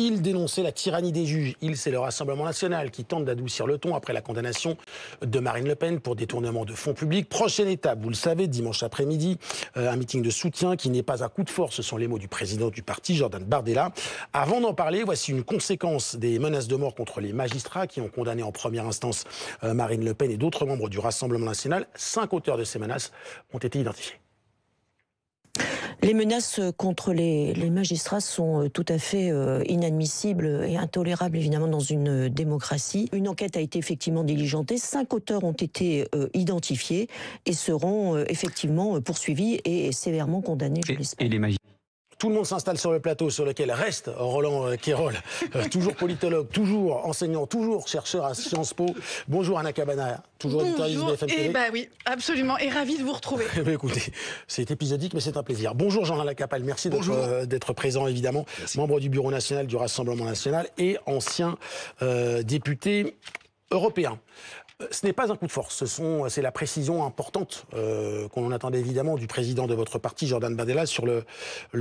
Il dénonçait la tyrannie des juges. Il, c'est le Rassemblement national qui tente d'adoucir le ton après la condamnation de Marine Le Pen pour détournement de fonds publics. Prochaine étape, vous le savez, dimanche après-midi, un meeting de soutien qui n'est pas un coup de force. Ce sont les mots du président du parti, Jordan Bardella. Avant d'en parler, voici une conséquence des menaces de mort contre les magistrats qui ont condamné en première instance Marine Le Pen et d'autres membres du Rassemblement national. 5 auteurs de ces menaces ont été identifiés. Les menaces contre les magistrats sont tout à fait inadmissibles et intolérables, évidemment, dans une démocratie. Une enquête a été effectivement diligentée. 5 auteurs ont été identifiés et seront effectivement poursuivis et sévèrement condamnés, je l'espère. Et les magistrats. Tout le monde s'installe sur le plateau sur lequel reste Roland Quérol, toujours politologue, toujours enseignant, toujours chercheur à Sciences Po. Bonjour Anna Cabana, toujours éditorialiste de BFM TV. Oui, absolument, et ravi de vous retrouver. Écoutez, c'est épisodique, mais c'est un plaisir. Bonjour Jean-Alain Lacapelle, merci d'être présent évidemment, membre du Bureau national du Rassemblement national et ancien député européen. Ce n'est pas un coup de force, c'est la précision importante qu'on attendait évidemment du président de votre parti, Jordan Bardella, sur le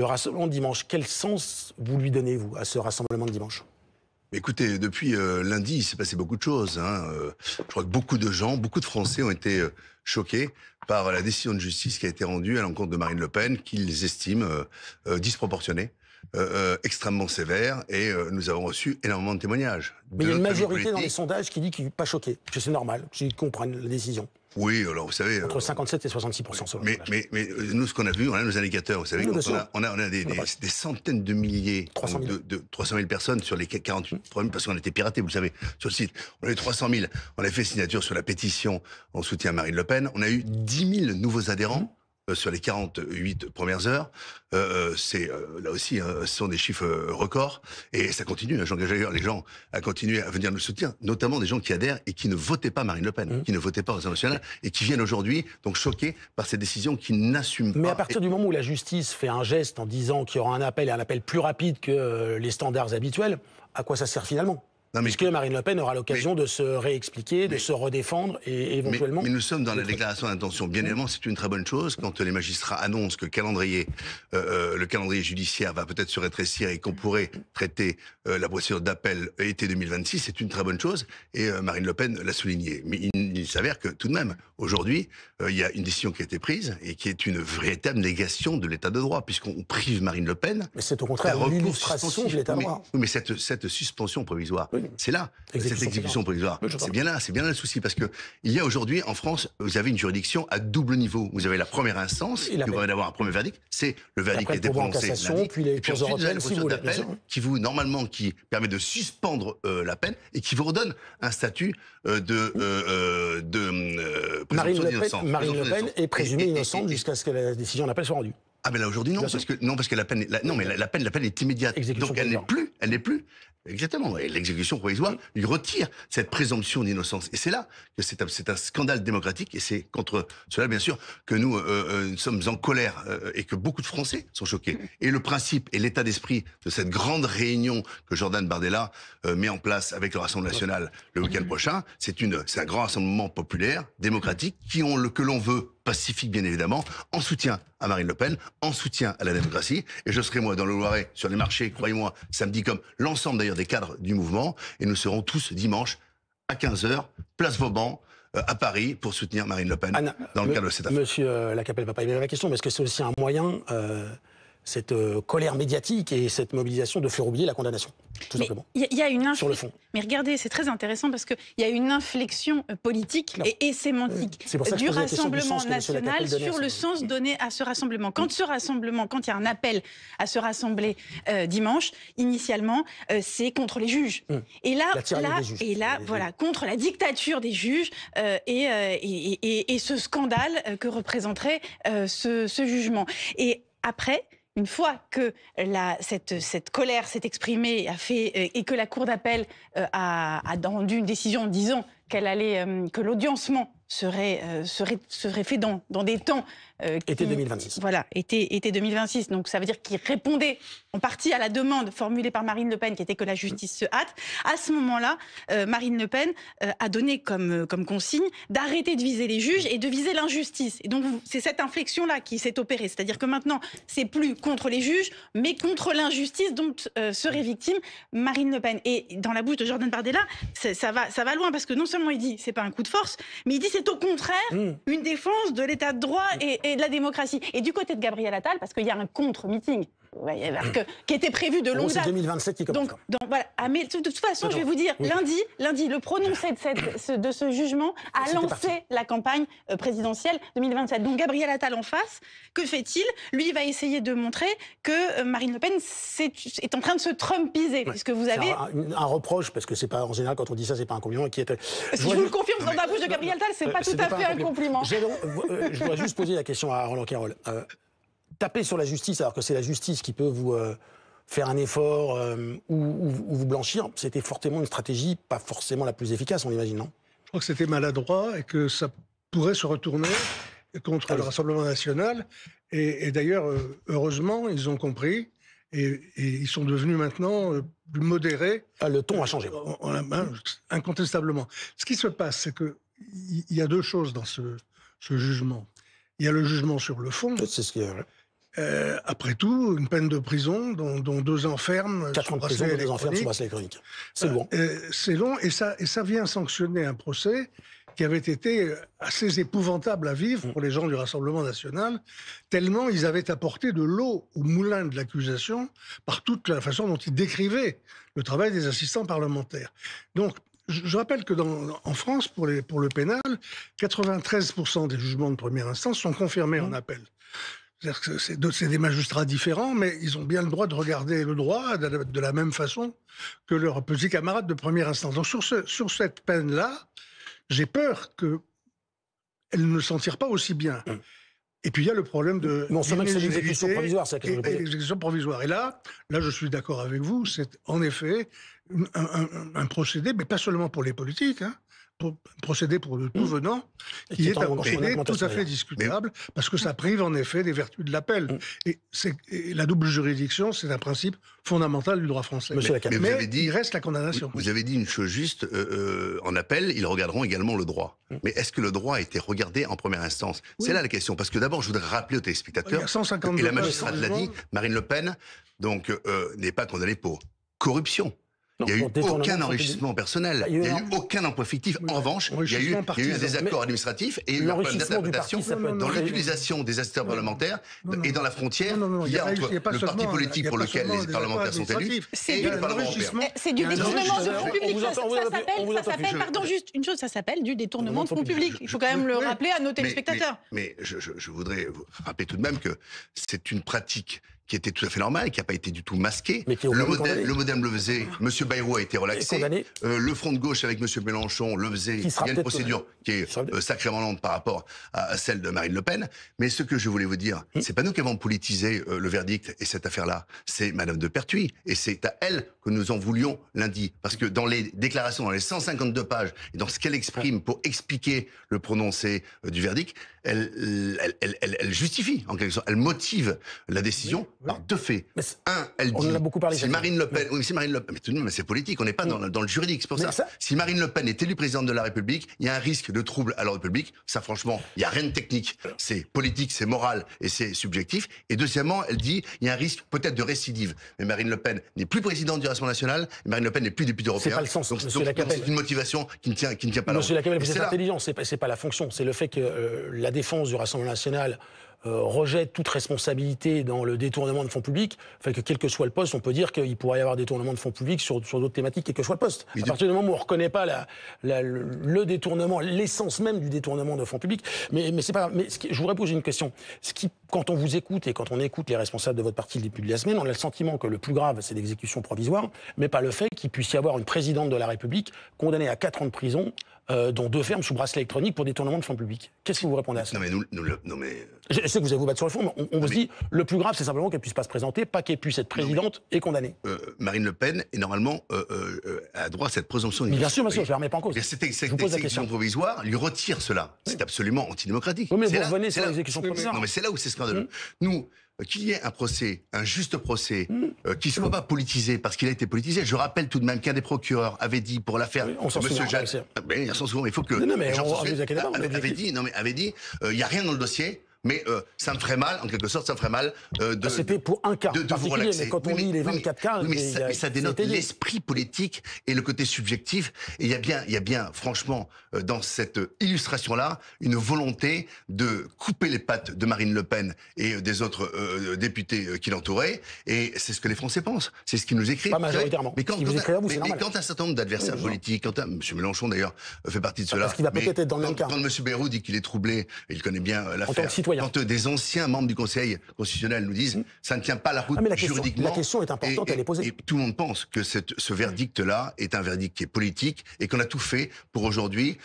rassemblement de dimanche. Quel sens vous lui donnez, vous, à ce rassemblement de dimanche ? Écoutez, depuis lundi, il s'est passé beaucoup de choses. Je crois que beaucoup de gens, beaucoup de Français ont été choqués par la décision de justice qui a été rendue à l'encontre de Marine Le Pen, qu'ils estiment disproportionnée. Extrêmement sévère et nous avons reçu énormément de témoignages. Mais il y a une majorité dans les sondages qui dit qu'il n'est pas choqué, que c'est normal, qu'ils comprennent la décision. Oui, alors vous savez... Entre 57 et 66%. Mais nous, ce qu'on a vu, on a nos indicateurs. Vous savez, on a des centaines de milliers, 300 000 personnes sur les 48 000, parce qu'on a été piratés, vous le savez, sur le site. On a eu 300 000. On a fait signature sur la pétition en soutien à Marine Le Pen. On a eu 10 000 nouveaux adhérents. Sur les 48 premières heures, là aussi, ce sont des chiffres records, et ça continue. J'engage d'ailleurs les gens à continuer à venir nous soutenir, notamment des gens qui adhèrent et qui ne votaient pas Marine Le Pen, qui ne votaient pas au Rassemblement national, et qui viennent aujourd'hui donc choqués par ces décisions qui n'assument pas. Mais à partir du moment où la justice fait un geste en disant qu'il y aura un appel, et un appel plus rapide que les standards habituels, à quoi ça sert finalement ? Puisque Marine Le Pen aura l'occasion de se réexpliquer, de se redéfendre et éventuellement... Mais nous sommes dans la déclaration d'intention. Bien évidemment, c'est une très bonne chose quand les magistrats annoncent que le calendrier judiciaire va peut-être se rétrécir et qu'on pourrait traiter la procédure d'appel été 2026. C'est une très bonne chose et Marine Le Pen l'a souligné. Mais il s'avère que tout de même, aujourd'hui, il y a une décision qui a été prise et qui est une véritable négation de l'état de droit, puisqu'on prive Marine Le Pen... Mais c'est au contraire l'illustration de l'état de droit. Oui, mais cette suspension provisoire... C'est là, cette exécution provisoire. C'est bien là le souci, parce que il y a aujourd'hui en France, vous avez une juridiction à double niveau. Vous avez la première instance, qui va avoir un premier verdict, c'est le verdict qui a été prononcé lundi. Puis les cours européennes, si vous voulez, qui permet de suspendre la peine et qui vous redonne un statut de présomption d'innocence. Marine Le Pen est présumée innocente jusqu'à ce que la décision d'appel soit rendue. Ah ben là aujourd'hui non, parce que la peine, la peine est immédiate. Donc elle n'est plus. Exactement. Et l'exécution provisoire lui retire cette présomption d'innocence. Et c'est là que c'est un scandale démocratique. Et c'est contre cela, bien sûr, que nous sommes en colère et que beaucoup de Français sont choqués. Et le principe et l'état d'esprit de cette grande réunion que Jordan Bardella met en place avec le Rassemblement national le week-end prochain, c'est un grand rassemblement populaire, démocratique, que l'on veut pacifique bien évidemment, en soutien à Marine Le Pen, en soutien à la démocratie. Et je serai moi dans le Loiret, sur les marchés, croyez-moi, samedi, comme l'ensemble d'ailleurs des cadres du mouvement. Et nous serons tous dimanche à 15h, place Vauban, à Paris, pour soutenir Marine Le Pen dans le cadre de cette affaire. Monsieur Lacapelle va pas aimer la question, mais est-ce que c'est aussi un moyen, cette colère médiatique et cette mobilisation, de faire oublier la condamnation, tout simplement, il y a une sur le fond. Mais regardez, c'est très intéressant parce qu'il y a une inflexion politique et sémantique du Rassemblement national sur le sens donné à ce rassemblement. Quand il y a un appel à se rassembler dimanche, initialement, c'est contre les juges. Et là, voilà, contre la dictature des juges et ce scandale que représenterait ce jugement. Et après, une fois que cette colère s'est exprimée et que la Cour d'appel a rendu une décision en disant que l'audiencement serait fait dans des temps... été 2026. Voilà, été 2026. Donc ça veut dire qu'il répondait en partie à la demande formulée par Marine Le Pen, qui était que la justice se hâte. À ce moment-là, Marine Le Pen a donné comme consigne d'arrêter de viser les juges et de viser l'injustice. Et donc c'est cette inflexion-là qui s'est opérée. C'est-à-dire que maintenant, c'est plus contre les juges, mais contre l'injustice dont serait victime Marine Le Pen. Et dans la bouche de Jordan Bardella, ça va loin, parce que non seulement il dit c'est pas un coup de force, mais il dit c'est au contraire une défense de l'état de droit et de la démocratie. Et du côté de Gabriel Attal, parce qu'il y a un contre-meeting qui était prévu de longue date. C'est 2027 qui commence. Donc voilà. Ah, mais de toute façon, je vais vous dire, lundi, le prononcé de ce jugement a lancé la campagne présidentielle 2027. Donc Gabriel Attal en face, que fait-il? Lui, il va essayer de montrer que Marine Le Pen est en train de se trumpiser, puisque vous avez... Un reproche, parce que c'est pas, en général, quand on dit ça, c'est pas un compliment. Je vous le confirme, dans la bouche de Gabriel Attal, c'est pas tout à fait un compliment. Je dois juste poser la question à Roland Quérol. Taper sur la justice, alors que c'est la justice qui peut vous faire un effort ou vous blanchir, c'était fortement une stratégie pas forcément la plus efficace, on imagine, non? Je crois que c'était maladroit et que ça pourrait se retourner contre le Rassemblement national. Et d'ailleurs, heureusement, ils ont compris et ils sont devenus maintenant plus modérés. Le ton a changé. Incontestablement. Ce qui se passe, c'est qu'il y a deux choses dans ce jugement. Il y a le jugement sur le fond. C'est ce qui est vrai. Après tout, une peine de prison, dont 2 ans ferme. 4 ans de prison, 2 ans ferme sur bracelet électronique. C'est long. C'est long, et ça vient sanctionner un procès qui avait été assez épouvantable à vivre pour les gens du Rassemblement national, tellement ils avaient apporté de l'eau au moulin de l'accusation par toute la façon dont ils décrivaient le travail des assistants parlementaires. Donc, je rappelle que en France, pour le pénal, 93% des jugements de première instance sont confirmés en appel. C'est-à-dire que c'est des magistrats différents, mais ils ont bien le droit de regarder le droit de la même façon que leurs petits camarades de première instance. Donc sur cette peine-là, j'ai peur qu'elle ne s'en tire pas aussi bien. Et puis il y a le problème de... Non, c'est l'exécution provisoire, c'est l'exécution provisoire. Et là, je suis d'accord avec vous, c'est en effet un procédé, mais pas seulement pour les politiques, un procédé pour le tout venant, qui est un procédé tout à fait discutable, parce que ça prive en effet des vertus de l'appel. Et la double juridiction, c'est un principe fondamental du droit français. Mais il reste la condamnation. Vous avez dit une chose juste, en appel, ils regarderont également le droit. Mais est-ce que le droit a été regardé en première instance? C'est là la question, parce que d'abord, je voudrais rappeler aux téléspectateurs, et la magistrate l'a dit, Marine Le Pen n'est pas condamnée pour corruption. Il n'y a eu aucun enrichissement personnel, il n'y a eu aucun emploi fictif. En revanche, il y a eu un désaccord administratif et une problème d'interprétation dans l'utilisation des assistants parlementaires et dans la frontière qu'il y a entre le parti politique pour lequel les parlementaires sont élus et le Parlement européen. C'est du détournement de fonds publics. Ça s'appelle, pardon, juste une chose, ça s'appelle du détournement de fonds publics. Il faut quand même le rappeler à nos téléspectateurs. Mais je voudrais vous rappeler tout de même que c'est une pratique qui était tout à fait normal, qui n'a pas été du tout masqué. Le modem le faisait, M. Bayrou a été relaxé. Le Front de gauche avec M. Mélenchon le faisait. Il y a une procédure qui est sacrément lente par rapport à celle de Marine Le Pen. Mais ce que je voulais vous dire, c'est pas nous qui avons politisé le verdict et cette affaire-là. C'est Madame de Pertuis. Et c'est à elle que nous en voulions lundi. Parce que dans les déclarations, dans les 152 pages, et dans ce qu'elle exprime pour expliquer le prononcé du verdict, elle justifie, en quelque sorte. Elle motive la décision par 2 faits. Elle dit, si Marine Le Pen, mais tout de même, c'est politique, on n'est pas dans le juridique, c'est pour ça. Si Marine Le Pen est élue présidente de la République, il y a un risque de trouble à l'ordre public. Ça, franchement, il n'y a rien de technique. C'est politique, c'est moral et c'est subjectif. Et deuxièmement, elle dit, il y a un risque peut-être de récidive. Mais Marine Le Pen n'est plus présidente du Rassemblement national, et Marine Le Pen n'est plus députée européenne. C'est pas le sens, donc c'est une motivation qui ne tient pas là. Monsieur Lacapelle, vous êtes intelligent, c'est pas la fonction, c'est le fait que la défense du Rassemblement national rejette toute responsabilité dans le détournement de fonds publics, fait que quel que soit le poste, on peut dire qu'il pourrait y avoir détournement de fonds publics sur d'autres thématiques, quel que soit le poste. À partir du moment où on ne reconnaît pas le détournement, l'essence même du détournement de fonds publics, mais c'est pas grave. Mais je voudrais poser une question. Quand on vous écoute et quand on écoute les responsables de votre parti depuis la semaine, on a le sentiment que le plus grave, c'est l'exécution provisoire, mais pas le fait qu'il puisse y avoir une présidente de la République condamnée à 4 ans de prison dont 2 fermes sous bracelet électronique pour détournement de fonds publics. Qu'est-ce que vous répondez à ça? Non mais je sais que vous allez vous battre sur le fond, mais on se dit, le plus grave, c'est simplement qu'elle puisse pas se présenter, pas qu'elle puisse être présidente et condamnée. Marine Le Pen est normalement a droit à cette présomption d'innocence. Bien sûr, je ne la remets pas en cause. Cette exécution provisoire lui retire cela. C'est absolument antidémocratique. Oui, mais vous revenez sur l'exécution provisoire. Non, mais c'est là où c'est scandaleux. Nous, qu'il y ait un procès, un juste procès, qui ne soit pas politisé, parce qu'il a été politisé. Je rappelle tout de même qu'un des procureurs avait dit pour l'affaire Monsieur Jacques, il s'en souvient, mais il faut que les gens avait dit, il n'y a rien dans le dossier. Mais ça me ferait mal, en quelque sorte, ça me ferait mal c'était pour un cas de vous relaxer. Mais quand on lit les 24 cas... mais ça dénote l'esprit politique et le côté subjectif. Et il y a bien, franchement, dans cette illustration-là, une volonté de couper les pattes de Marine Le Pen et des autres députés qui l'entouraient. Et c'est ce que les Français pensent. C'est ce qu'ils nous écrivent. Pas majoritairement. Mais quand un certain nombre d'adversaires politiques, M. Mélenchon, d'ailleurs, fait partie de cela... Parce qu'il va peut-être être dans le même cas. Quand M. Bayrou dit qu'il est troublé, il connaît bien l'affaire... Quand des anciens membres du Conseil constitutionnel nous disent ça ne tient pas la route juridiquement. La question est importante, elle est posée. Et tout le monde pense que ce verdict-là est un verdict qui est politique et qu'on a tout fait pour aujourd'hui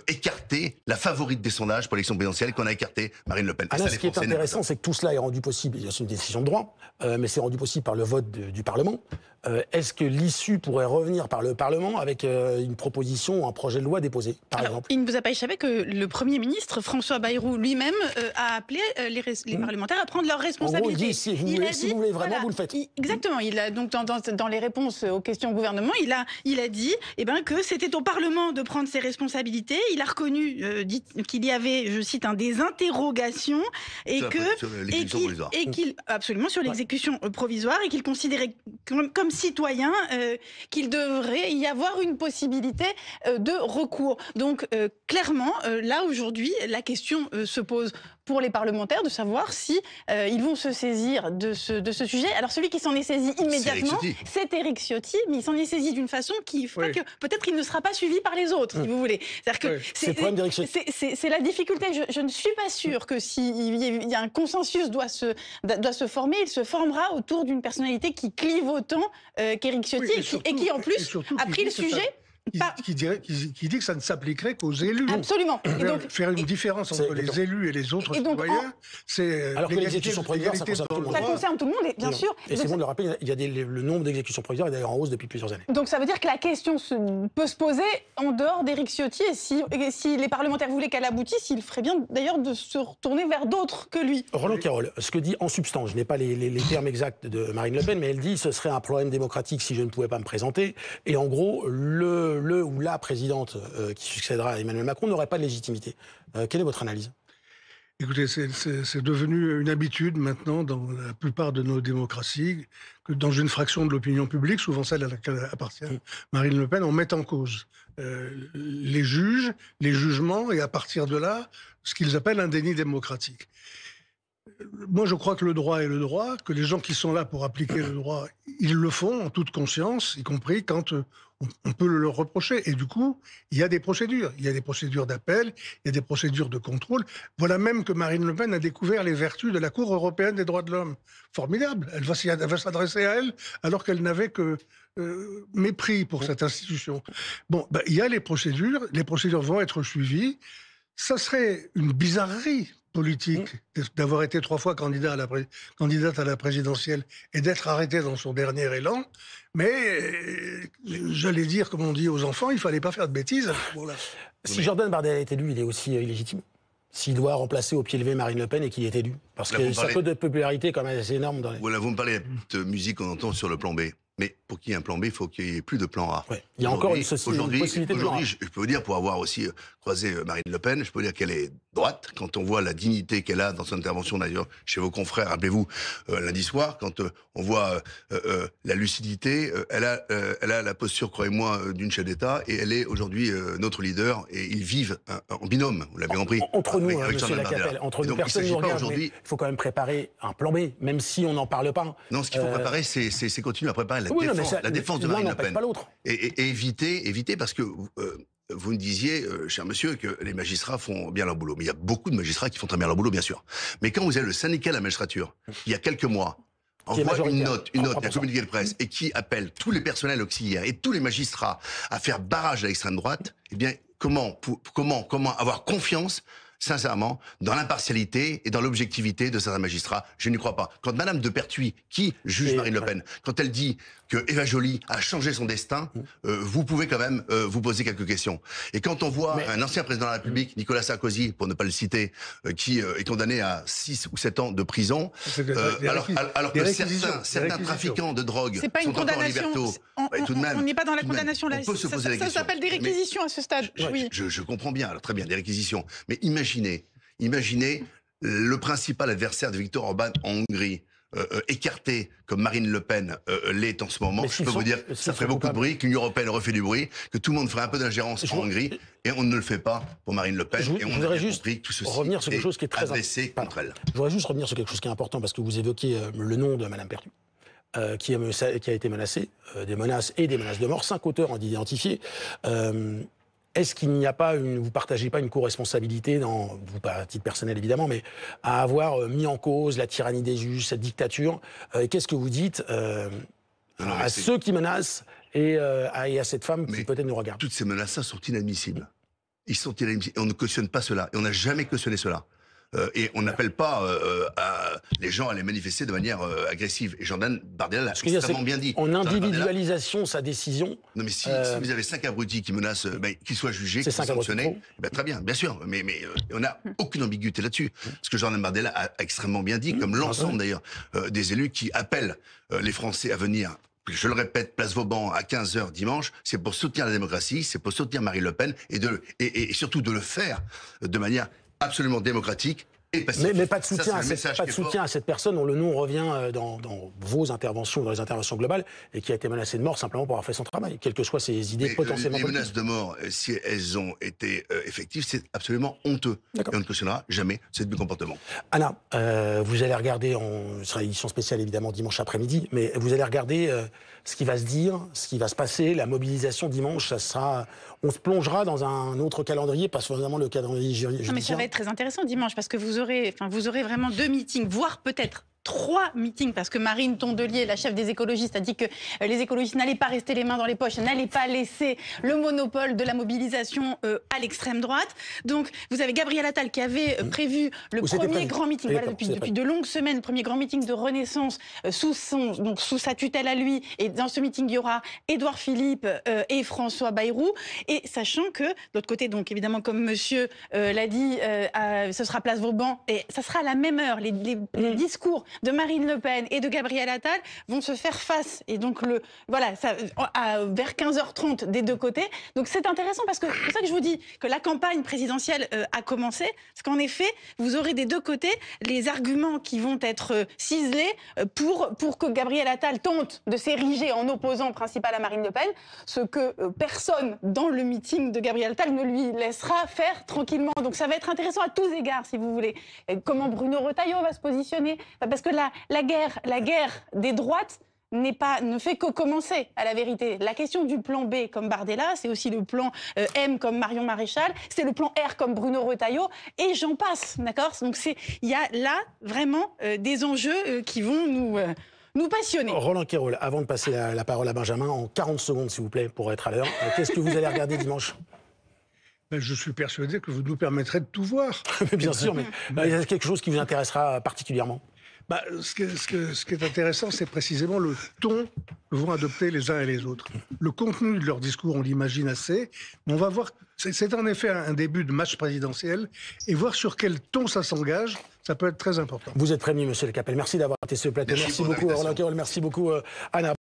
écarter la favorite des sondages pour l'élection présidentielle, qu'on a écarté Marine Le Pen. Ce qui est intéressant, c'est que tout cela est rendu possible, c'est une décision de droit, mais c'est rendu possible par le vote du Parlement. Est-ce que l'issue pourrait revenir par le Parlement avec une proposition ou un projet de loi déposé, par exemple? Il ne vous a pas échappé que le Premier ministre, François Bayrou, lui-même, a appelé les parlementaires à prendre leurs responsabilités. En gros, il dit, si vous voulez vraiment, vous le faites. Exactement. Il a, donc, dans les réponses aux questions au gouvernement, il a dit que c'était au Parlement de prendre ses responsabilités. Il a reconnu qu'il y avait, je cite, des interrogations et absolument sur l'exécution provisoire, et qu'il considérait comme citoyen qu'il devrait y avoir une possibilité de recours. Donc clairement, là aujourd'hui, la question se pose pour les parlementaires de savoir si ils vont se saisir de ce sujet. Alors celui qui s'en est saisi immédiatement, c'est Éric Ciotti, mais il s'en est saisi d'une façon qui fera que peut-être il ne sera pas suivi par les autres, si vous voulez. C'est-à-dire que c'est la difficulté. Je ne suis pas sûre que s'il y a un consensus doit se former, il se formera autour d'une personnalité qui clive autant qu'Éric Ciotti et qui en plus a pris le sujet. Qui dit que ça ne s'appliquerait qu'aux élus. Absolument. Et donc, faire une différence entre les élus et les autres citoyens, c'est... Alors que l'exécution provisoire, ça concerne tout le monde. Ça concerne tout le monde, bien sûr. Et c'est bon de le rappeler, il y a le nombre d'exécutions provisoires est d'ailleurs en hausse depuis plusieurs années. Donc ça veut dire que la question peut se poser en dehors d'Éric Ciotti, et si les parlementaires voulaient qu'elle aboutisse, il ferait bien d'ailleurs de se retourner vers d'autres que lui. Roland Quérol, ce que dit en substance, je n'ai pas les termes exacts de Marine Le Pen, mais elle dit ce serait un problème démocratique si je ne pouvais pas me présenter. Et en gros, le ou la présidente qui succédera à Emmanuel Macron n'aurait pas de légitimité. Quelle est votre analyse? Écoutez, c'est devenu une habitude maintenant dans la plupart de nos démocraties que dans une fraction de l'opinion publique, souvent celle à laquelle appartient Marine Le Pen, on met en cause les juges, les jugements, et à partir de là, ce qu'ils appellent un déni démocratique. Moi, je crois que le droit est le droit, que les gens qui sont là pour appliquer le droit, ils le font en toute conscience, y compris quand on peut le leur reprocher. Et du coup, il y a des procédures. Il y a des procédures d'appel, il y a des procédures de contrôle. Voilà même que Marine Le Pen a découvert les vertus de la Cour européenne des droits de l'homme. Formidable. Elle va s'adresser à elle alors qu'elle n'avait que mépris pour cette institution. Bon, il y a les procédures vont être suivies. Ça serait une bizarrerie politique d'avoir été 3 fois candidate à la présidentielle et d'être arrêté dans son dernier élan. Mais j'allais dire, comme on dit aux enfants, il ne fallait pas faire de bêtises à ce moment-là. Si Jordan Bardella est élu, il est aussi illégitime. S'il doit remplacer au pied levé Marine Le Pen et qu'il est élu. Parce que sa cote de popularité est quand même assez énorme. Voilà, vous me parlez de musique qu'on entend sur le plan B. Mais pour qu'il y ait un plan B, il faut qu'il n'y ait plus de plan A. Ouais. Il y a encore une possibilité de plan A. Aujourd'hui, je peux vous dire, pour avoir aussi croisé Marine Le Pen, je peux vous dire qu'elle est droite. Quand on voit la dignité qu'elle a dans son intervention, d'ailleurs, chez vos confrères, rappelez-vous, lundi soir, quand on voit la lucidité, elle a la posture, croyez-moi, d'une chef d'État, et elle est aujourd'hui notre leader, et ils vivent en binôme, vous l'avez compris. Entre nous, monsieur Lacapelle, entre nous, personne ne nous regarde, mais il faut quand même préparer un plan B, même si on n'en parle pas. Non, ce qu'il faut préparer, c'est continuer à préparer la défense de Marine Le Pen. Pas l'autre. Et éviter, parce que vous me disiez, cher monsieur, que les magistrats font bien leur boulot. Mais il y a beaucoup de magistrats qui font très bien leur boulot, bien sûr. Mais quand vous avez le syndicat de la magistrature, il y a quelques mois, envoie une note, un communiqué de presse, et qui appelle tous les personnels auxiliaires et tous les magistrats à faire barrage à l'extrême droite, eh bien, comment avoir confiance, sincèrement, dans l'impartialité et dans l'objectivité de certains magistrats? Je n'y crois pas. Quand Madame de Pertuis, qui juge Marine Le Pen, quand elle dit que Eva Joly a changé son destin, vous pouvez quand même vous poser quelques questions. Et quand on voit un ancien président de la République, Nicolas Sarkozy, pour ne pas le citer, qui est condamné à 6 ou 7 ans de prison, alors que certains trafiquants de drogue sont encore en liberté, tout de même, on n'est pas dans la condamnation là. Ça s'appelle des réquisitions à ce stade. Je comprends bien, alors très bien, des réquisitions. Mais imaginez le principal adversaire de Viktor Orban en Hongrie, écarté comme Marine Le Pen l'est en ce moment. Je peux vous dire, ça ferait beaucoup de bruit, que l'Union européenne refait du bruit, que tout le monde ferait un peu d'ingérence en Hongrie, et on ne le fait pas pour Marine Le Pen. Et on voudrait juste revenir sur quelque chose qui est très important contre elle. Je voudrais juste revenir sur quelque chose qui est important, parce que vous évoquiez le nom de Madame Pertuis. Qui a été menacée, des menaces de mort, 5 auteurs identifiés. Est-ce qu'il n'y a pas vous partagez pas une co-responsabilité, vous pas à titre personnel évidemment, mais à avoir mis en cause la tyrannie des juges, cette dictature? Qu'est-ce que vous dites à ceux qui menacent et à cette femme qui peut-être nous regarde? Toutes ces menaces-là sont inadmissibles. Ils sont inadmissibles. Et on ne cautionne pas cela. Et on n'a jamais cautionné cela. Et on n'appelle pas les gens à les manifester de manière agressive. Et Jordan Bardella l'a extrêmement bien dit. En individualisation sa décision. Non mais si vous avez 5 abrutis qui menacent, qu'ils soient jugés, qu'ils soient sanctionnés, très bien, bien sûr. Mais on n'a aucune ambiguïté là-dessus. Ce que Jordan Bardella a extrêmement bien dit, comme l'ensemble d'ailleurs des élus qui appellent les Français à venir. Je le répète, place Vauban à 15h dimanche, c'est pour soutenir la démocratie, c'est pour soutenir Marine Le Pen et surtout de le faire de manière absolument démocratique et pacifique. Mais pas de soutien, à cette personne dont le nom revient dans vos interventions, dans les interventions globales, et qui a été menacée de mort simplement pour avoir fait son travail, quelles que soient ses idées potentiellement politiques. Les menaces de mort, si elles ont été effectives, c'est absolument honteux. Et on ne cautionnera jamais ce comportement. Anna, vous allez regarder, ce sera une édition spéciale évidemment dimanche après-midi, mais vous allez regarder ce qui va se dire, ce qui va se passer, la mobilisation dimanche, on se plongera dans un autre calendrier, pas seulement le calendrier judiciaire. Mais ça va être très intéressant dimanche, parce que vous aurez vraiment 2 meetings, voire peut-être 3 meetings, parce que Marine Tondelier, la chef des écologistes, a dit que les écologistes n'allaient pas rester les mains dans les poches, n'allaient pas laisser le monopole de la mobilisation à l'extrême droite. Donc, vous avez Gabriel Attal qui avait prévu le premier grand meeting, depuis de longues semaines, le premier grand meeting de Renaissance sous sa tutelle à lui. Et dans ce meeting, il y aura Édouard Philippe et François Bayrou. Et sachant que, de l'autre côté, donc évidemment, comme monsieur l'a dit, ce sera place Vauban, et ça sera à la même heure. Les discours de Marine Le Pen et de Gabriel Attal vont se faire face. Et donc, vers 15h30 des deux côtés. Donc, c'est intéressant parce que c'est pour ça que je vous dis que la campagne présidentielle a commencé. Parce qu'en effet, vous aurez des deux côtés les arguments qui vont être ciselés pour que Gabriel Attal tente de s'ériger en opposant principal à Marine Le Pen, ce que personne dans le meeting de Gabriel Attal ne lui laissera faire tranquillement. Donc, ça va être intéressant à tous égards, si vous voulez. Comment Bruno Retailleau va se positionner? Parce que la guerre des droites ne fait que commencer, à la vérité. La question du plan B comme Bardella, c'est aussi le plan M comme Marion Maréchal, c'est le plan R comme Bruno Retailleau, et j'en passe, d'accord? Donc il y a là vraiment des enjeux qui vont nous passionner. Roland Quérol, avant de passer la parole à Benjamin, en 40 secondes s'il vous plaît, pour être à l'heure, qu'est-ce que vous allez regarder dimanche? Je suis persuadé que vous nous permettrez de tout voir. Bien sûr, mais il y a quelque chose qui vous intéressera particulièrement? Ce qui est intéressant, c'est précisément le ton que vont adopter les uns et les autres. Le contenu de leur discours, on l'imagine assez, mais on va voir, c'est en effet un début de match présidentiel, et voir sur quel ton ça s'engage, ça peut être très important. Vous êtes prévenu, monsieur Le Capel. Merci d'avoir été sur ce plateau. Merci beaucoup, Roland Quérol. Merci beaucoup, Anna.